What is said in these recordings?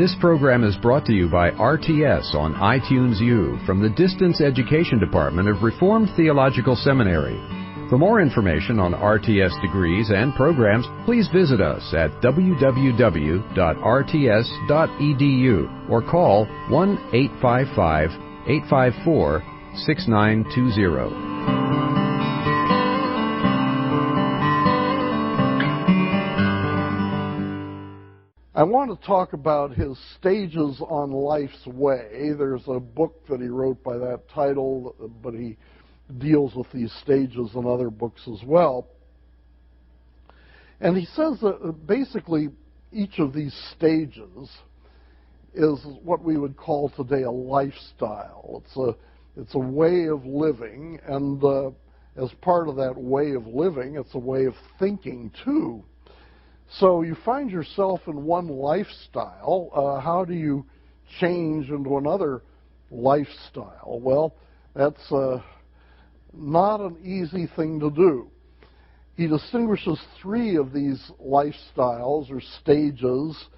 This program is brought to you by RTS on iTunes U from the Distance Education Department of Reformed Theological Seminary. For more information on RTS degrees and programs, please visit us at www.rts.edu or call 1-855-854-6920. I want to talk about his stages on life's way. There's a book that he wrote by that title, but he deals with these stages in other books as well. And he says that basically each of these stages is what we would call today a lifestyle. It's a way of living, and as part of that way of living, it's a way of thinking too. So you find yourself in one lifestyle. How do you change into another lifestyle? Well, that's not an easy thing to do. He distinguishes three of these lifestyles or stages,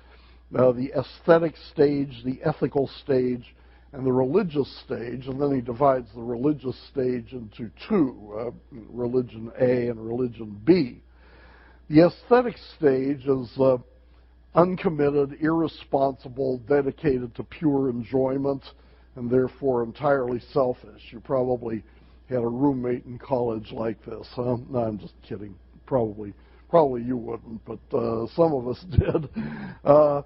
the aesthetic stage, the ethical stage, and the religious stage, and then he divides the religious stage into two, religion A and religion B. The aesthetic stage is uncommitted, irresponsible, dedicated to pure enjoyment, and therefore entirely selfish. You probably had a roommate in college like this, huh? No, I'm just kidding. Probably you wouldn't, but some of us did. But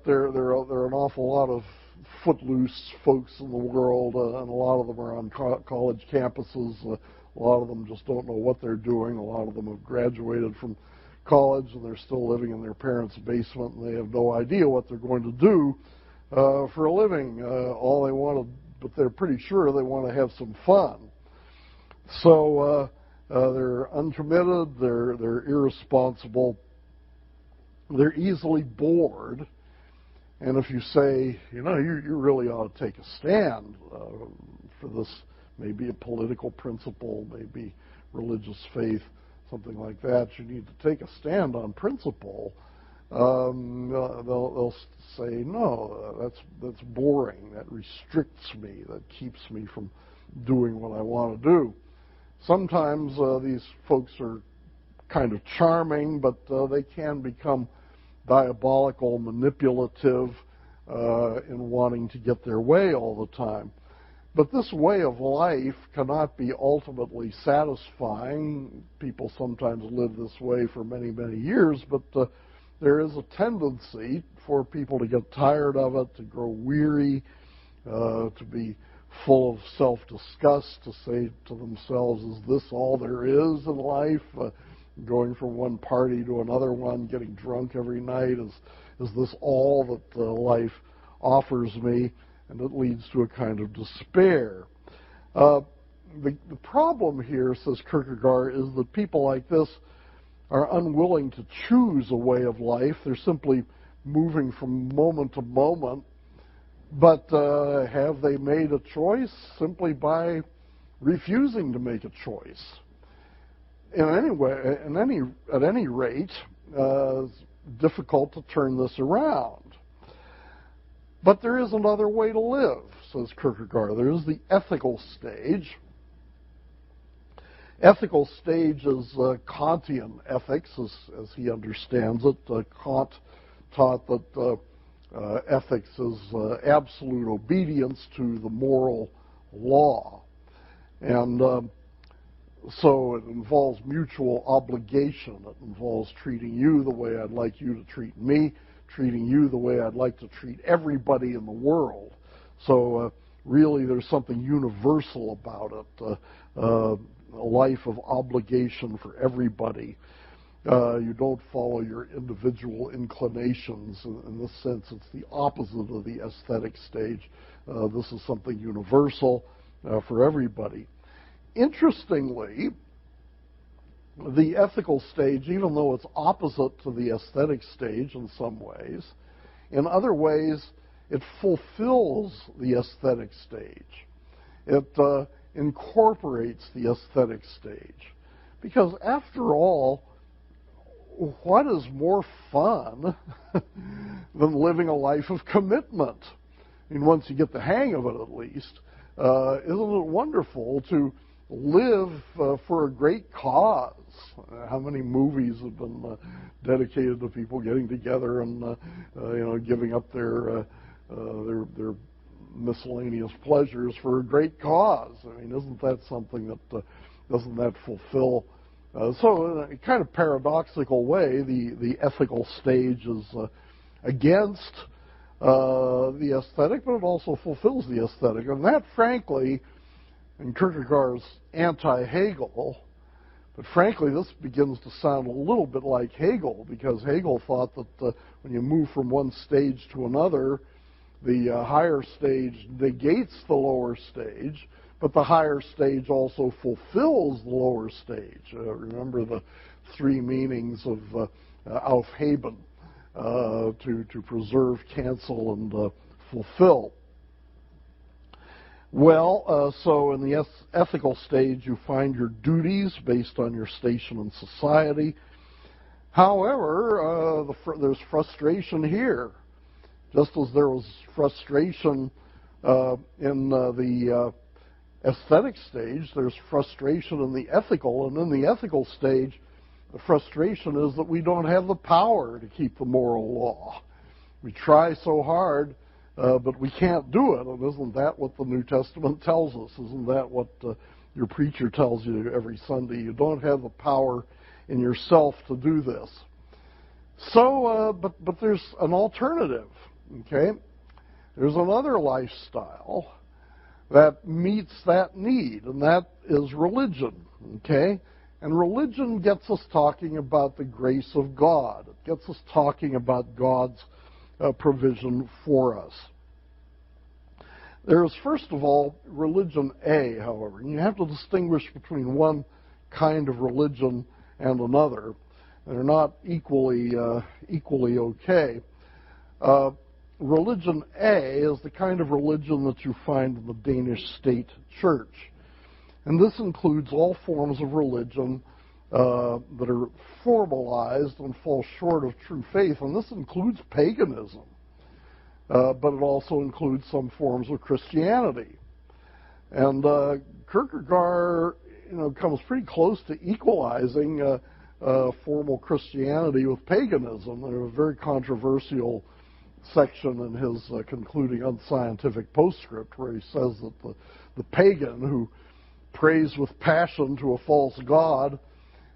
there are an awful lot of footloose folks in the world, and a lot of them are on college campuses. A lot of them just don't know what they're doing. A lot of them have graduated from college and they're still living in their parents' basement, and they have no idea what they're going to do for a living. All they want to, but they're pretty sure they want to have some fun. So they're uncommitted, they're irresponsible, they're easily bored. And if you say, you really ought to take a stand for this, maybe a political principle, maybe religious faith, something like that, you need to take a stand on principle, they'll say, no, that's boring, that restricts me, that keeps me from doing what I want to do. Sometimes these folks are kind of charming, but they can become diabolical, manipulative in wanting to get their way all the time. But this way of life cannot be ultimately satisfying. People sometimes live this way for many, many years, but there is a tendency for people to get tired of it, to grow weary, to be full of self-disgust, to say to themselves, is this all there is in life? Going from one party to another one, getting drunk every night, is this all that life offers me? And it leads to a kind of despair. The problem here, says Kierkegaard, is that people like this are unwilling to choose a way of life. They're simply moving from moment to moment. But have they made a choice? Simply by refusing to make a choice. At any rate, it's difficult to turn this around. But there is another way to live, says Kierkegaard. There is the ethical stage. Ethical stage is Kantian ethics, as he understands it. Kant taught that ethics is absolute obedience to the moral law. And so it involves mutual obligation. It involves treating you the way I'd like you to treat me, treating you the way I'd like to treat everybody in the world. So really there's something universal about it, a life of obligation for everybody. You don't follow your individual inclinations. In this sense, it's the opposite of the aesthetic stage. This is something universal for everybody. Interestingly, the ethical stage, even though it's opposite to the aesthetic stage in some ways, in other ways it fulfills the aesthetic stage. It incorporates the aesthetic stage. Because after all, what is more fun than living a life of commitment? I mean, once you get the hang of it, at least. Isn't it wonderful to live for a great cause? How many movies have been dedicated to people getting together and giving up their miscellaneous pleasures for a great cause? I mean, isn't that something that doesn't that fulfill? So, in a kind of paradoxical way, the ethical stage is against the aesthetic, but it also fulfills the aesthetic. And that, frankly, in Kierkegaard's anti-Hegel, but frankly, this begins to sound a little bit like Hegel, because Hegel thought that when you move from one stage to another, the higher stage negates the lower stage, but the higher stage also fulfills the lower stage. Remember the three meanings of aufheben, to preserve, cancel, and fulfill. Well, so in the ethical stage, you find your duties based on your station in society. However, there's frustration here. Just as there was frustration in the aesthetic stage, there's frustration in the ethical, and in the ethical stage, the frustration is that we don't have the power to keep the moral law. We try so hard, but we can't do it. And isn't that what the New Testament tells us? Isn't that what your preacher tells you every Sunday? You don't have the power in yourself to do this. So, but there's an alternative, okay? There's another lifestyle that meets that need, and that is religion, okay? And religion gets us talking about the grace of God. It gets us talking about God's provision for us. There is, first of all, religion A, however. And you have to distinguish between one kind of religion and another. They're not equally okay. Religion A is the kind of religion that you find in the Danish state church. And this includes all forms of religion that are formalized and fall short of true faith. And this includes paganism. But it also includes some forms of Christianity. And Kierkegaard, comes pretty close to equalizing formal Christianity with paganism. There's a very controversial section in his concluding unscientific postscript where he says that the pagan who prays with passion to a false god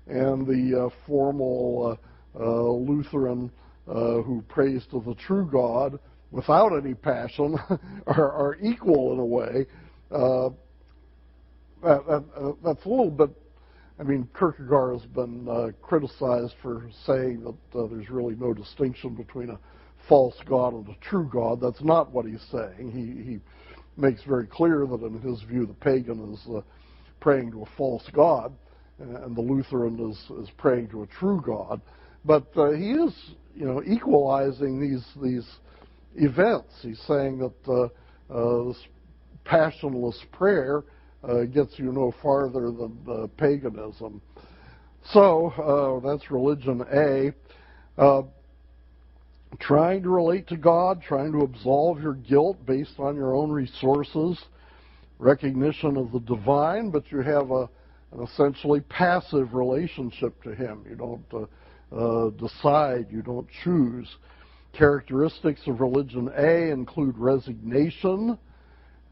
and the formal Lutheran who prays to the true God without any passion are equal in a way. That's a little bit, Kierkegaard has been criticized for saying that there's really no distinction between a false God and a true God. That's not what he's saying. He makes very clear that in his view the pagan is praying to a false God and the Lutheran is praying to a true God. But he is, equalizing these events. He's saying that this passionless prayer gets you no farther than paganism. So that's religion A. Trying to relate to God, trying to absolve your guilt based on your own resources, recognition of the divine, but you have an essentially passive relationship to Him. You don't decide, you don't choose. Characteristics of religion A include resignation,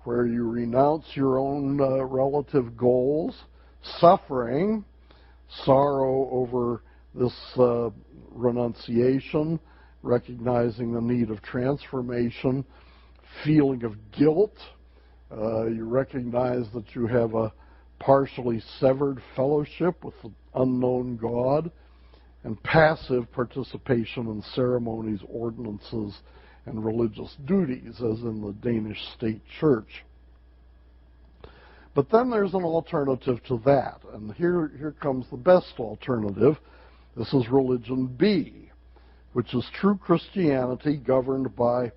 where you renounce your own relative goals, suffering, sorrow over this renunciation, recognizing the need of transformation, feeling of guilt. You recognize that you have a partially severed fellowship with the unknown God, and passive participation in ceremonies, ordinances, and religious duties, as in the Danish state church. But then there's an alternative to that, and here comes the best alternative. This is religion B, which is true Christianity governed by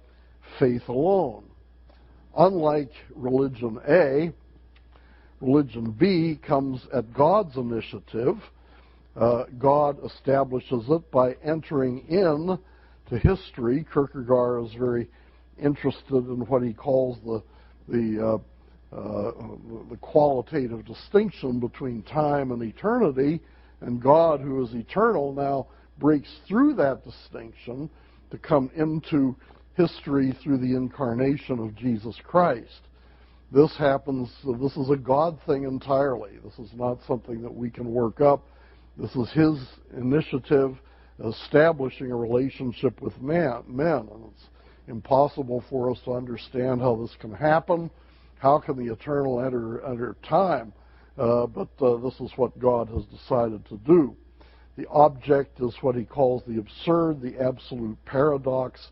faith alone. Unlike religion A, religion B comes at God's initiative, God establishes it by entering in to history. Kierkegaard is very interested in what he calls the qualitative distinction between time and eternity, and God, who is eternal, now breaks through that distinction to come into history through the incarnation of Jesus Christ. This happens, this is a God thing entirely. This is not something that we can work up. This is his initiative, establishing a relationship with men. And it's impossible for us to understand how this can happen. How can the eternal enter time? But this is what God has decided to do. The object is what he calls the absurd, the absolute paradox,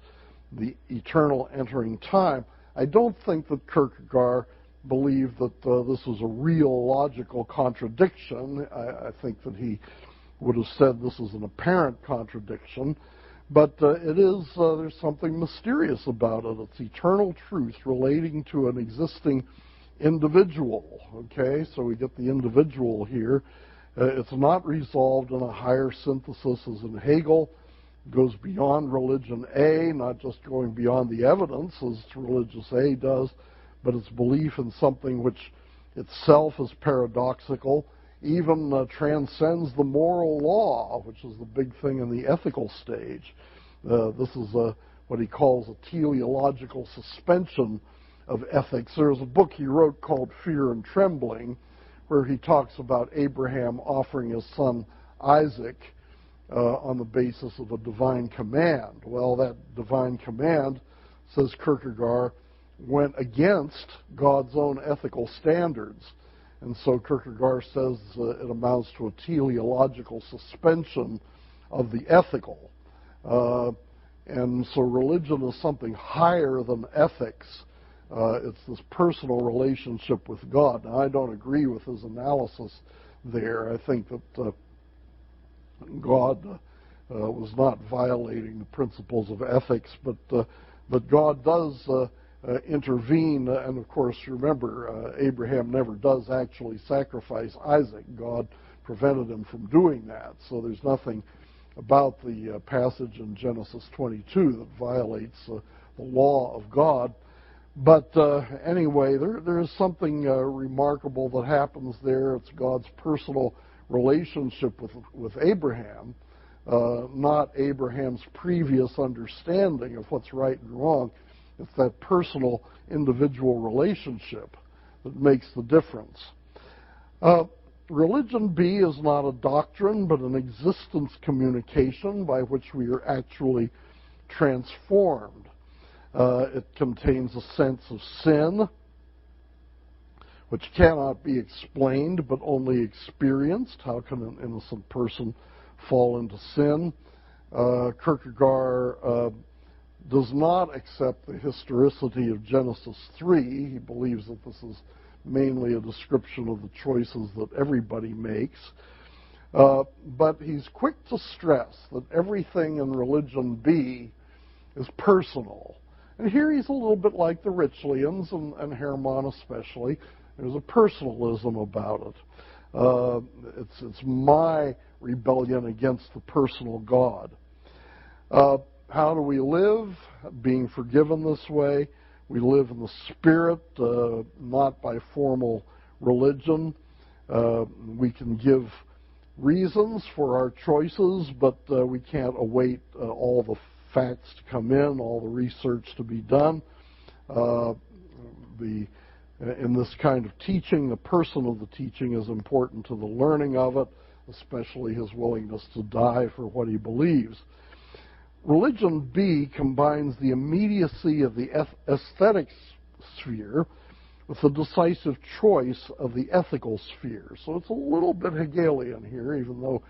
the eternal entering time. I don't think that Kierkegaard believed that this was a real logical contradiction. I think that he would have said this is an apparent contradiction. But it is, there's something mysterious about it. It's eternal truth relating to an existing individual. Okay, so we get the individual here. It's not resolved in a higher synthesis as in Hegel. It goes beyond religion A, not just going beyond the evidence as religious A does, but its belief in something which itself is paradoxical, even transcends the moral law, which is the big thing in the ethical stage. This is what he calls a teleological suspension of ethics. There's a book he wrote called Fear and Trembling, where he talks about Abraham offering his son Isaac on the basis of a divine command. Well, that divine command, says Kierkegaard, went against God's own ethical standards. And so Kierkegaard says it amounts to a teleological suspension of the ethical. And so religion is something higher than ethics. It's this personal relationship with God. Now, I don't agree with his analysis there. I think that God was not violating the principles of ethics, but God does intervene. And of course, remember, Abraham never does actually sacrifice Isaac. God prevented him from doing that. So there's nothing about the passage in Genesis 22 that violates the law of God. But anyway, there is something remarkable that happens there. It's God's personal relationship with Abraham, not Abraham's previous understanding of what's right and wrong. It's that personal, individual relationship that makes the difference. Religion B is not a doctrine, but an existence communication by which we are actually transformed. It contains a sense of sin, which cannot be explained but only experienced. How can an innocent person fall into sin? Kierkegaard does not accept the historicity of Genesis 3. He believes that this is mainly a description of the choices that everybody makes. But he's quick to stress that everything in religion B is personal. And here he's a little bit like the Ritschlians, and Hermann especially. There's a personalism about it. It's my rebellion against the personal God. How do we live? Being forgiven this way. We live in the Spirit, not by formal religion. We can give reasons for our choices, but we can't await all the facts to come in, all the research to be done. In this kind of teaching, the person of the teaching is important to the learning of it, especially his willingness to die for what he believes. Religion B combines the immediacy of the aesthetic sphere with the decisive choice of the ethical sphere. So it's a little bit Hegelian here, even though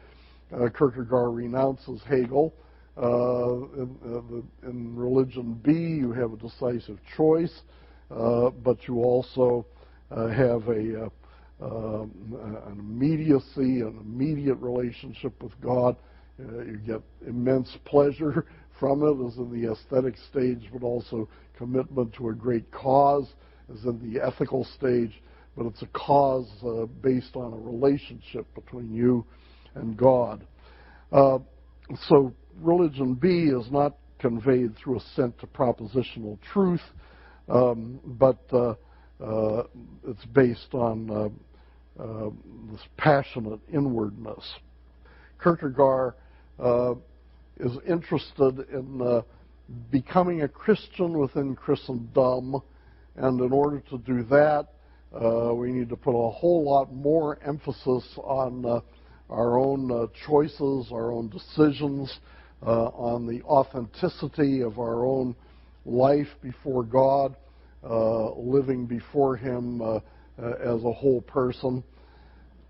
Kierkegaard renounces Hegel. In religion B, you have a decisive choice, but you also have an immediacy, an immediate relationship with God. You get immense pleasure from it, as in the aesthetic stage, but also commitment to a great cause, as in the ethical stage. But it's a cause based on a relationship between you and God. So religion B is not conveyed through assent to propositional truth, but it's based on this passionate inwardness. Kierkegaard is interested in becoming a Christian within Christendom, and in order to do that, we need to put a whole lot more emphasis on our own choices, our own decisions, on the authenticity of our own life before God, living before Him as a whole person.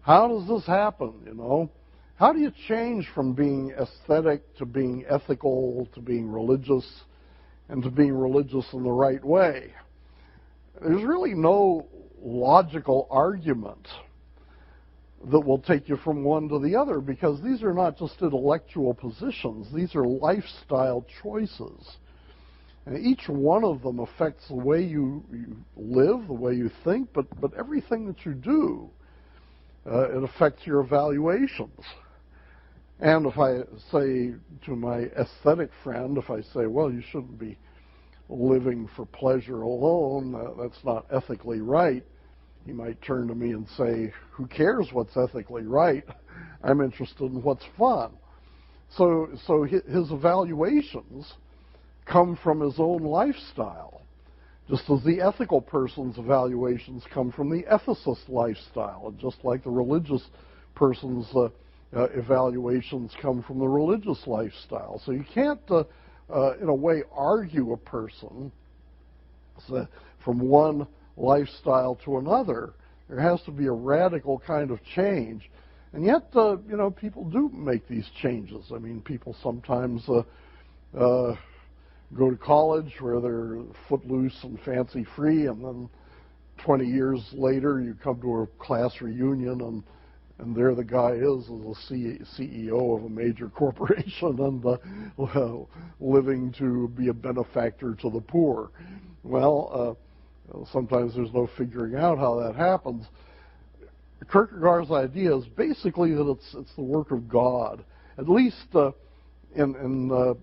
How does this happen, you know? How do you change from being aesthetic to being ethical to being religious and to being religious in the right way? There's really no logical argument that will take you from one to the other, because these are not just intellectual positions. These are lifestyle choices. And each one of them affects the way you live, the way you think, but everything that you do, it affects your evaluations. And if I say to my aesthetic friend, if I say, well, you shouldn't be living for pleasure alone, that's not ethically right, he might turn to me and say, who cares what's ethically right? I'm interested in what's fun. So his evaluations come from his own lifestyle, just as the ethical person's evaluations come from the ethicist lifestyle, and just like the religious person's evaluations come from the religious lifestyle. So you can't, in a way, argue a person from one lifestyle to another. There has to be a radical kind of change. And yet, people do make these changes. I mean, people sometimes go to college where they're footloose and fancy-free, and then 20 years later you come to a class reunion, and there the guy is a CEO of a major corporation and living to be a benefactor to the poor. Well, sometimes there's no figuring out how that happens. Kierkegaard's idea is basically that it's the work of God, at least in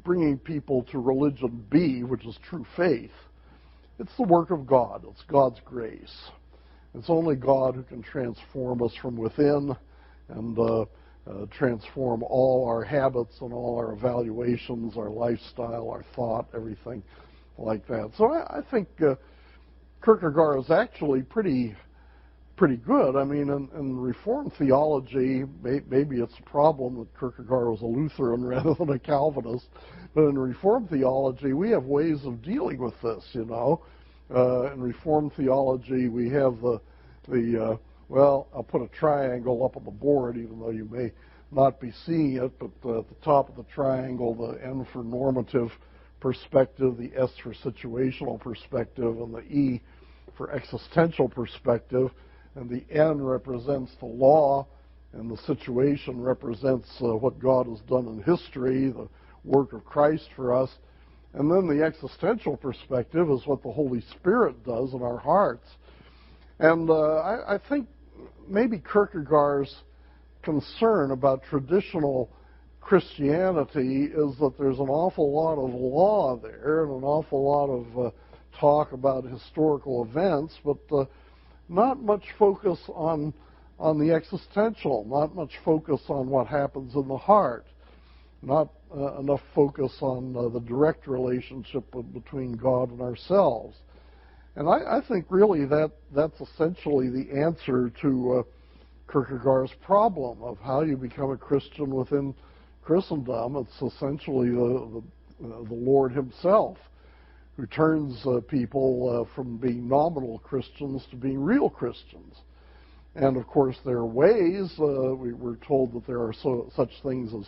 bringing people to religion B, which is true faith. It's the work of God. It's God's grace. It's only God who can transform us from within and transform all our habits and all our evaluations, our lifestyle, our thought, everything like that. So I think Kierkegaard is actually pretty good. I mean, in Reformed theology, maybe it's a problem that Kierkegaard was a Lutheran rather than a Calvinist, but in Reformed theology, we have ways of dealing with this, you know. In Reformed theology, we have well, I'll put a triangle up on the board, even though you may not be seeing it, but at the top of the triangle, the N for normative perspective, the S for situational perspective, and the E for existential perspective. And the N represents the law, and the situation represents what God has done in history, the work of Christ for us. And then the existential perspective is what the Holy Spirit does in our hearts. And I think maybe Kierkegaard's concern about traditional Christianity is that there's an awful lot of law there and an awful lot of talk about historical events, but not much focus on the existential, not much focus on what happens in the heart, not enough focus on the direct relationship between God and ourselves. And I think really that's essentially the answer to Kierkegaard's problem of how you become a Christian within Christendom. It's essentially the Lord Himself who turns people from being nominal Christians to being real Christians. And of course there are ways, we're told that there are such things as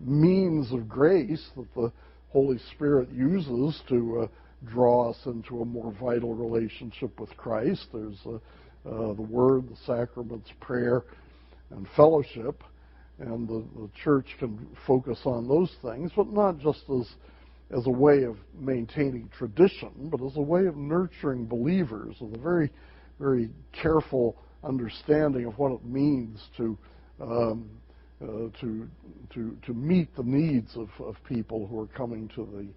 means of grace that the Holy Spirit uses to draw us into a more vital relationship with Christ. There's the Word, the sacraments, prayer, and fellowship. And the church can focus on those things, but not just as a way of maintaining tradition, but as a way of nurturing believers with a very, very careful understanding of what it means to to meet the needs of people who are coming to the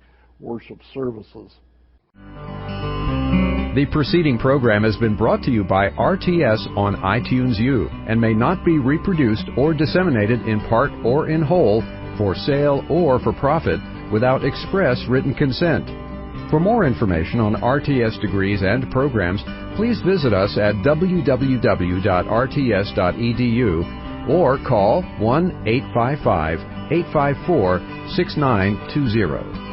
worship services. The preceding program has been brought to you by RTS on iTunes U and may not be reproduced or disseminated in part or in whole for sale or for profit without express written consent. For more information on RTS degrees and programs, please visit us at www.rts.edu or call 1-855-854-6920.